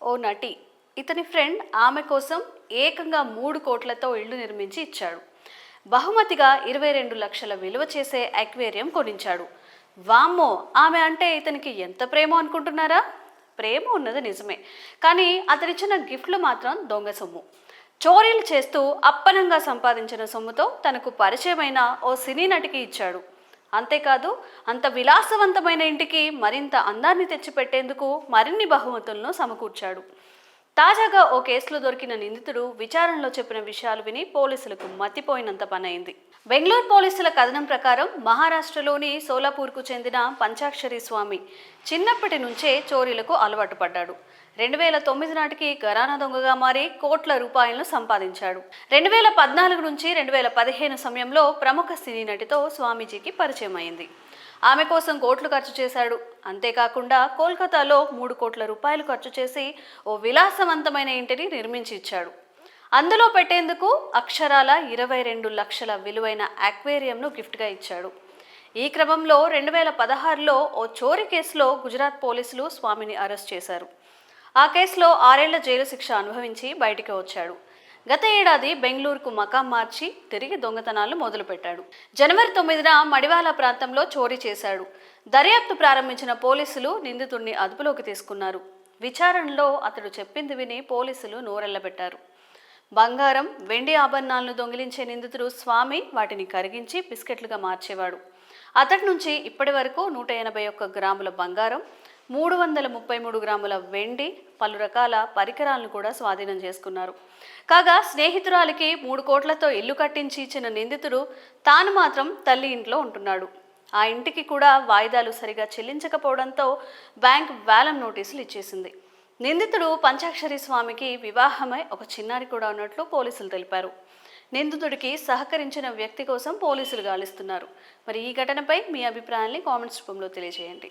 ఓ నటి. ఇతని ఫ్రెండ్ ఆమె కోసం ఏకంగా 3 కోట్లతో ఇల్లు నిర్మించి ఇచ్చాడు. బహుమతిగా 22 లక్షల విలువ చేసే అక్వేరియం కొనించాడు. వామ్మో, ఆమె అంటే ఇతనికి ఎంత ప్రేమో అనుకుంటున్నారా? ప్రేమ ఉన్నది నిజమే, కానీ అతనిచ్చిన గిఫ్ట్లు మాత్రం దొంగ సొమ్ము. చోరీలు చేస్తూ అప్పనంగా సంపాదించిన సొమ్ముతో తనకు పరిచయమైన ఓ సినీ నటికి ఇచ్చాడు. అంతేకాదు, అంత విలాసవంతమైన ఇంటికి మరింత అందాన్ని తెచ్చిపెట్టేందుకు మరిన్ని బహుమతులను సమకూర్చాడు. తాజాగా ఓ కేసులో దొరికిన నిందితుడు విచారణలో చెప్పిన విషయాలు విని పోలీసులకు మతిపోయినంత పనైంది. బెంగళూరు పోలీసుల కథనం ప్రకారం మహారాష్ట్రలోని సోలాపూర్కు చెందిన పంచాక్షరి స్వామి చిన్నప్పటి నుంచే చోరీలకు అలవాటు పడ్డాడు. 2009 నాటికి ఘరానా దొంగగా మారి కోట్ల రూపాయలను సంపాదించాడు. 2014 నుంచి 2015 సమయంలో ప్రముఖ సినీ నటితో స్వామీజీకి పరిచయం అయింది. ఆమె కోసం కోట్లు ఖర్చు చేశాడు. అంతేకాకుండా కోల్కతాలో 3 కోట్ల రూపాయలు ఖర్చు చేసి ఓ విలాసవంతమైన ఇంటిని నిర్మించి ఇచ్చాడు. అందులో పెట్టేందుకు అక్షరాల 22 లక్షల విలువైన అక్వేరియంను గిఫ్ట్గా ఇచ్చాడు. ఈ క్రమంలో 2016లో ఓ చోరీ కేసులో గుజరాత్ పోలీసులు స్వామిని అరెస్ట్ చేశారు. ఆ కేసులో 6 ఏళ్ల జైలు శిక్ష అనుభవించి బయటికి వచ్చాడు. గత ఏడాది బెంగళూరుకు మకాం మార్చి తిరిగి దొంగతనాలు మొదలుపెట్టాడు. జనవరి 9న మడివాలా ప్రాంతంలో చోరీ చేశాడు. దర్యాప్తు ప్రారంభించిన పోలీసులు నిందితుడిని అదుపులోకి తీసుకున్నారు. విచారణలో అతడు చెప్పింది విని పోలీసులు నోరెళ్లబెట్టారు. బంగారం, వెండి ఆభరణాలను దొంగిలించే నిందితుడు స్వామి వాటిని కరిగించి బిస్కెట్లుగా మార్చేవాడు. అతడి నుంచి ఇప్పటి వరకు 181 గ్రాముల బంగారం, 333 గ్రాముల వెండి, పలు రకాల పరికరాలను కూడా స్వాధీనం చేసుకున్నారు. కాగా స్నేహితురాలికి 3 కోట్లతో ఇల్లు కట్టించి ఇచ్చిన నిందితుడు తాను మాత్రం తల్లి ఇంట్లో ఉంటున్నాడు. ఆ ఇంటికి కూడా వాయిదాలు సరిగా చెల్లించకపోవడంతో బ్యాంక్ వేలం నోటీసులు ఇచ్చేసింది. నిందితుడు పంచాక్షరి స్వామికి వివాహమై ఒక చిన్నారి కూడా ఉన్నట్లు పోలీసులు తెలిపారు. నిందితుడికి సహకరించిన వ్యక్తి కోసం పోలీసులు గాలిస్తున్నారు. మరి ఈ ఘటనపై మీ అభిప్రాయాన్ని కామెంట్స్ రూపంలో తెలియజేయండి.